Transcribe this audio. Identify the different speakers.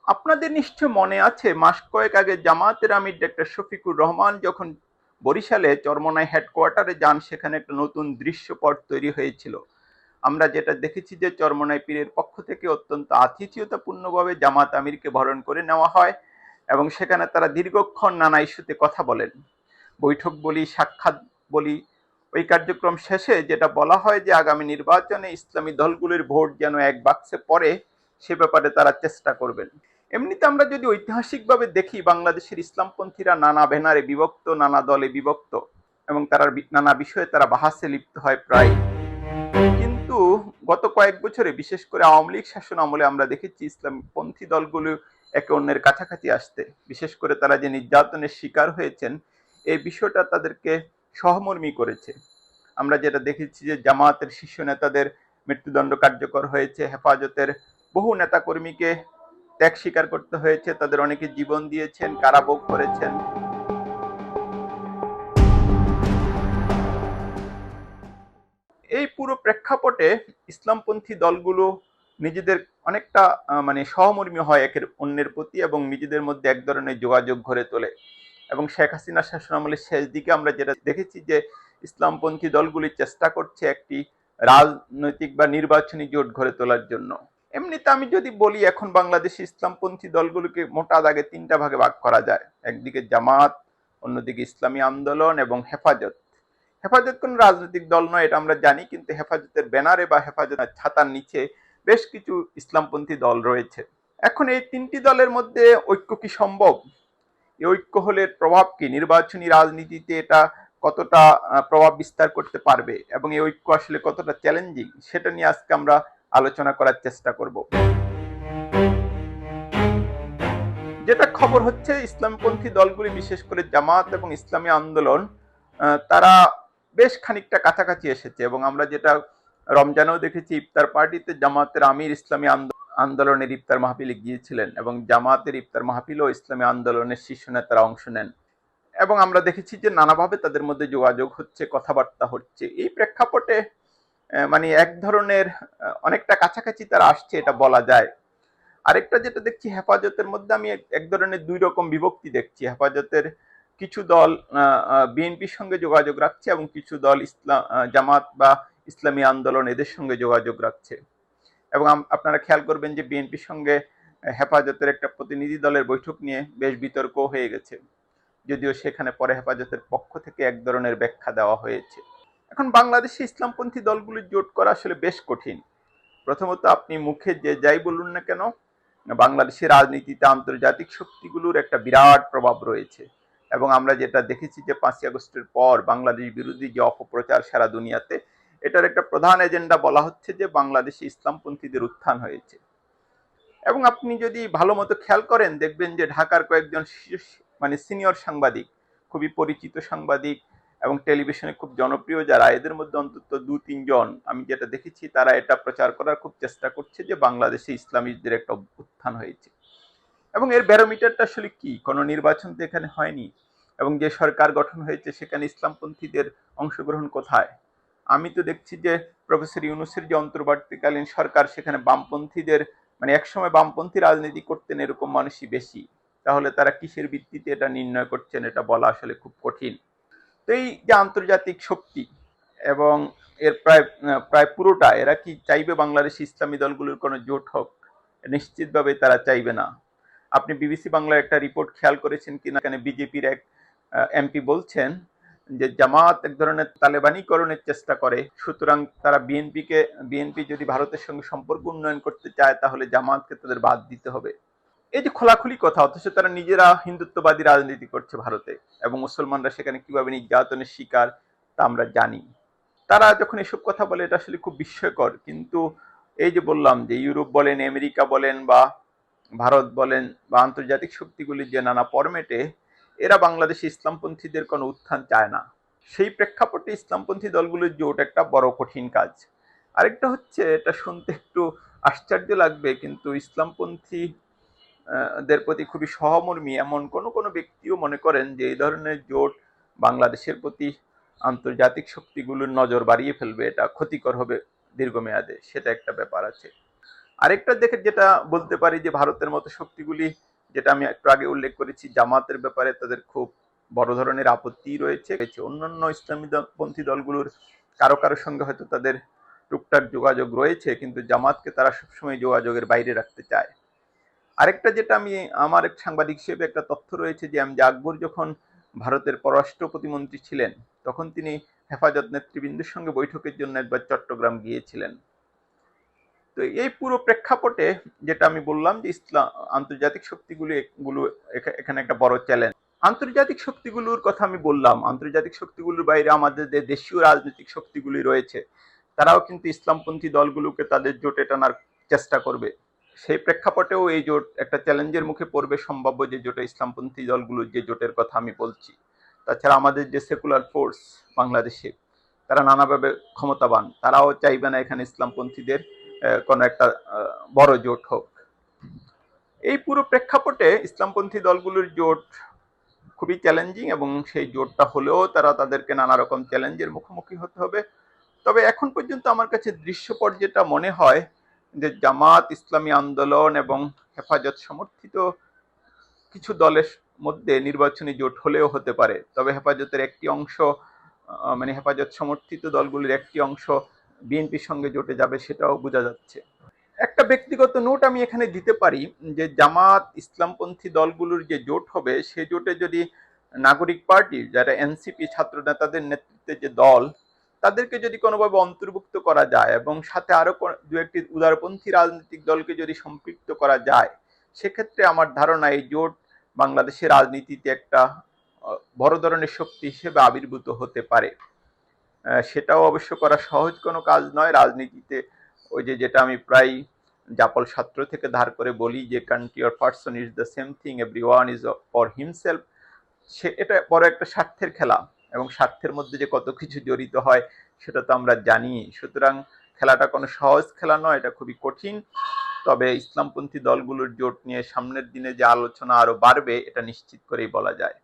Speaker 1: আপনাদের নিশ্চয় মনে আছে মাস কয়েক আগে জামায়াতের আমির ডক্টর শফিকুর রহমান যখন বরিশালে চরমনাই হেডকোয়ার্টারে যান, সেখানে একটা নতুন দৃশ্যপট তৈরি হয়েছিল। আমরা যেটা দেখেছি যে চরমনাই পীরের পক্ষ থেকে অত্যন্ত আতিথেয়তাপূর্ণভাবে জামাত আমিরকে বরণ করে নেওয়া হয় এবং সেখানে তারা দীর্ঘক্ষণ নানা ইস্যুতে কথা বলেন। বৈঠক বলি, সাক্ষাৎ বলি, ওই কার্যক্রম শেষে যেটা বলা হয় যে আগামী নির্বাচনে ইসলামী দলগুলির ভোট যেন এক বাক্সে পড়ে, সে ব্যাপারে তারা চেষ্টা করবেন। এমনিতে আমরা যদি ঐতিহাসিকভাবে দেখি, বাংলাদেশের ইসলামপন্থীরা নানা ব্যানারে বিভক্ত, নানা দলে বিভক্ত এবং তারা নানা বিষয়ে তারা বাহাসে লিপ্ত হয় প্রায়। কিন্তু গত কয়েক বছরে, বিশেষ করে আওয়ামী লীগ শাসন আমলে আমরা দেখেছি ইসলামপন্থী দলগুলো একে অন্যের কাছাকাছি আসতে, বিশেষ করে তারা যে নির্যাতনের শিকার হয়েছেন এই বিষয়টা তাদেরকে সহমর্মী করেছে। আমরা যেটা দেখেছি যে জামায়াতের শীর্ষ নেতাদের মৃত্যুদণ্ড কার্যকর হয়েছে, হেফাজতের বহু নেতাকর্মীকে ত্যাগ স্বীকার করতে হয়েছে, তাদের অনেকে জীবন দিয়েছেন, কারাভোগ করেছেন। এই পুরো প্রেক্ষাপটে ইসলামপন্থী দলগুলো নিজেদের অনেকটা মানে সহমর্মী হয় একের অন্যের প্রতি এবং নিজেদের মধ্যে এক ধরনের যোগাযোগ গড়ে তোলে। এবং শেখ হাসিনা শাসনামলের শেষ দিকে আমরা যেটা দেখেছি যে ইসলামপন্থী দলগুলি চেষ্টা করছে একটি রাজনৈতিক বা নির্বাচনী জোট গড়ে তোলার জন্য। এমনিতে আমি যদি বলি, এখন বাংলাদেশে ইসলামপন্থী দলগুলোকে মোটা দাগে তিনটা ভাগে ভাগ করা যায়। একদিকে জামাত, অন্যদিকে ইসলামী আন্দোলন এবং হেফাজত। হেফাজত কোন রাজনৈতিক দল নয়, এটা আমরা জানি, কিন্তু হেফাজতের ব্যানারে বা হেফাজতের ছাতার নিচে বেশ কিছু ইসলামপন্থী দল রয়েছে। এখন এই তিনটি দলের মধ্যে ঐক্য কি সম্ভব? এই ঐক্য হলে প্রভাব কি, নির্বাচনী রাজনীতিতে এটা কতটা প্রভাব বিস্তার করতে পারবে এবং এই ঐক্য আসলে কতটা চ্যালেঞ্জিং, সেটা নিয়ে আজকে আমরা আলোচনা করার চেষ্টা করব। যেটা খবর হচ্ছে, ইসলামপন্থী দলগুলি বিশেষ করে জামাত এবং ইসলামী আন্দোলন তারা বেশ খানিকটা কাছাকাছি এসেছে এবং আমরা যেটা রমজানেও দেখেছি, ইফতার পার্টিতে জামাতের আমির ইসলামী আন্দোলনের ইফতার মাহফিলে গিয়েছিলেন এবং জামাতের ইফতার মাহফিলেও ইসলামী আন্দোলনের শীর্ষ নেতারা অংশ নেন এবং আমরা দেখেছি যে নানাভাবে তাদের মধ্যে যোগাযোগ হচ্ছে, কথাবার্তা হচ্ছে। এই প্রেক্ষাপটে মানে এক ধরনের অনেকটা কাছাকাছি তারা আসছে, এটা বলা যায়। আরেকটা যেটা দেখছি, হেফাজতের মধ্যে আমি এক ধরনের দুই রকম বিভক্তি দেখছি। হেফাজতের কিছু দল বিএনপির সঙ্গে যোগাযোগ রাখছে এবং কিছু দল ইসলাম জামাত বা ইসলামী আন্দোলন এদের সঙ্গে যোগাযোগ রাখছে। এবং আপনারা খেয়াল করবেন যে বিএনপির সঙ্গে হেফাজতের একটা প্রতিনিধি দলের বৈঠক নিয়ে বেশ বিতর্ক হয়ে গেছে, যদিও সেখানে পরে হেফাজতের পক্ষ থেকে এক ধরনের ব্যাখ্যা দেওয়া হয়েছে। এখন বাংলাদেশে ইসলামপন্থী দলগুলি জোট করা আসলে বেশ কঠিন। প্রথমত, আপনি মুখে যে যাই বলুন না কেন, বাংলাদেশের রাজনীতিতে আন্তর্জাতিক শক্তিগুলোর একটা বিরাট প্রভাব রয়েছে এবং আমরা যেটা দেখেছি যে 5ই আগস্টের পর বাংলাদেশ বিরোধী যে অপপ্রচার সারা দুনিয়াতে, এটার একটা প্রধান এজেন্ডা বলা হচ্ছে যে বাংলাদেশে ইসলামপন্থীদের উত্থান হয়েছে। এবং আপনি যদি ভালো মতো খেয়াল করেন, দেখবেন যে ঢাকার কয়েকজন মানে সিনিয়র সাংবাদিক, খুবই পরিচিত সাংবাদিক এবং টেলিভিশনে খুব জনপ্রিয় যারা, এদের মধ্যে অন্তত 2-3 জন আমি যেটা দেখেছি, তারা এটা প্রচার করার খুব চেষ্টা করছে যে বাংলাদেশে ইসলামিকদের একটা উত্থান হয়েছে। এবং এর ব্যারোমিটারটা আসলে কি? কোনো নির্বাচন তো এখানে হয়নি এবং যে সরকার গঠন হয়েছে সেখানে ইসলামপন্থীদের অংশগ্রহণ কোথায়? আমি তো দেখছি যে প্রফেসর ইউনূসের যে অন্তর্বর্তীকালীন সরকার, সেখানে বামপন্থীদের মানে একসময় বামপন্থী রাজনীতি করতেন এরকম মানুষই বেশি। তাহলে তারা কিসের ভিত্তিতে এটা নির্ণয় করছেন, এটা বলা আসলে খুব কঠিন। তো এই যে আন্তর্জাতিক শক্তি এবং এর প্রায় প্রায় পুরোটা, এরা কি চাইবে বাংলাদেশ ইসলামী দলগুলোর কোনো জোট হোক? নিশ্চিতভাবে তারা চাইবে না। আপনি বিবিসি বাংলার একটা রিপোর্ট খেয়াল করেছেন কিনা, এখানে বিজেপির এক এমপি বলছেন যে জামাত এক ধরনের তালেবানিকরণের চেষ্টা করে, সুতরাং তারা বিএনপি যদি ভারতের সঙ্গে সম্পর্ক উন্নয়ন করতে চায় তাহলে জামাতকে তাদের বাদ দিতে হবে। এই যে খোলাখুলি কথা, অথচ তারা নিজেরা হিন্দুত্ববাদী রাজনীতি করছে ভারতে এবং মুসলমানরা সেখানে কিভাবে নির্যাতনের শিকার তা আমরা জানি। তারা যখন এসব কথা বলে, এটা আসলে খুব বিস্ময়কর। কিন্তু এই যে বললাম যে ইউরোপ বলেন, আমেরিকা বলেন বা ভারত বলেন বা আন্তর্জাতিক শক্তিগুলির যে নানা ফরম্যাটে, এরা বাংলাদেশে ইসলামপন্থীদের কোনো উত্থান চায় না। সেই প্রেক্ষাপটে ইসলামপন্থী দলগুলোর জোট একটা বড় কঠিন কাজ। আরেকটা হচ্ছে, এটা শুনতে একটু আশ্চর্য লাগবে, কিন্তু ইসলামপন্থী দের প্রতি খুবই সহমর্মী এমন কোনো ব্যক্তিও মনে করেন যে এই ধরনের জোট বাংলাদেশের প্রতি আন্তর্জাতিক শক্তিগুলোর নজর বাড়িয়ে ফেলবে, এটা ক্ষতিকর হবে দীর্ঘমেয়াদে, সেটা একটা ব্যাপার আছে। আরেকটা দেখে যেটা বলতে পারি যে ভারতের মতো শক্তিগুলি, যেটা আমি একটু আগে উল্লেখ করেছি, জামাতের ব্যাপারে তাদের খুব বড় ধরনের আপত্তি রয়েছে। অন্যান্য ইসলামী পন্থী দলগুলোর কারো কারো সঙ্গে হয়তো তাদের টুকটাক যোগাযোগ রয়েছে, কিন্তু জামাতকে তারা সবসময় যোগাযোগের বাইরে রাখতে চায়। আরেকটা যেটা আমি, আমার এক সাংবাদিক হিসেবে একটা তথ্য রয়েছে যে এমজে আকবর যখন ভারতের পররাষ্ট্র প্রতিমন্ত্রী ছিলেন, তখন তিনি হেফাজত নেতৃবৃন্দের সঙ্গে বৈঠকের জন্য একবার চট্টগ্রাম গিয়েছিলেন। তো এই পুরো প্রেক্ষাপটে যেটা আমি বললাম যে ইসলাম আন্তর্জাতিক শক্তিগুলো এখানে একটা বড় চ্যালেঞ্জ। আন্তর্জাতিক শক্তিগুলোর কথা আমি বললাম, আন্তর্জাতিক শক্তিগুলোর বাইরে আমাদের যে দেশীয় রাজনৈতিক শক্তিগুলি রয়েছে, তারাও কিন্তু ইসলামপন্থী দলগুলোকে তাদের জোটে টানার চেষ্টা করবে। সেই প্রেক্ষাপটেও এই জোট একটা চ্যালেঞ্জের মুখে পড়বে, সম্ভাব্য যে জোটে ইসলামপন্থী দলগুলোর যে জোটের কথা আমি বলছি। তাছাড়া আমাদের যে সেকুলার ফোর্স বাংলাদেশে, তারা নানাভাবে ক্ষমতাবান, তারাও চাইবে না এখানে ইসলামপন্থীদের কোনো একটা বড় জোট হোক। এই পুরো প্রেক্ষাপটে ইসলামপন্থী দলগুলোর জোট খুবই চ্যালেঞ্জিং, এবং সেই জোটটা হলেও তারা তাদেরকে নানা রকম চ্যালেঞ্জের মুখোমুখি হতে হবে। তবে এখন পর্যন্ত আমার কাছে দৃশ্যপট যেটা মনে হয় যে জামাত, ইসলামী আন্দোলন এবং হেফাজত সমর্থিত কিছু দলের মধ্যে নির্বাচনী জোট হলেও হতে পারে। তবে হেফাজতের একটি অংশ, মানে হেফাজত সমর্থিত দলগুলির একটি অংশ বিএনপির সঙ্গে জোটে যাবে, সেটাও বোঝা যাচ্ছে। একটা ব্যক্তিগত নোট আমি এখানে দিতে পারি যে জামাত, ইসলামপন্থী দলগুলোর যে জোট হবে, সে জোটে যদি নাগরিক পার্টি, যারা এনসিপি ছাত্র নেতাদের নেতৃত্বে যে দল, তাদেরকে যদি কোনোভাবে অন্তর্ভুক্ত করা যায় এবং সাথে আরো দু একটি উদারপন্থী রাজনৈতিক দলকে যদি সম্পৃক্ত করা যায়, সেক্ষেত্রে আমার ধারণা এই জোট বাংলাদেশের রাজনীতিতে একটা বড় ধরনের শক্তি হিসেবে আবির্ভূত হতে পারে। সেটাও অবশ্য করা সহজ কোনো কাজ নয় রাজনীতিতে। ওই যেটা আমি প্রায় জাপল ছাত্র থেকে ধার করে বলি যে country or person is the same thing, everyone is for himself. এটা বড় একটা স্বার্থের খেলা, এবং স্বার্থের মধ্যে যে কত কিছু জড়িত হয় সেটা তো আমরা জানি। সুতরাং খেলাটা কোনো সহজ খেলা নয়, এটা খুবই কঠিন। তবে ইসলামপন্থী দলগুলোর জোট নিয়ে সামনের দিনে যে আলোচনা আরো বাড়বে, এটা নিশ্চিত করেই বলা যায়।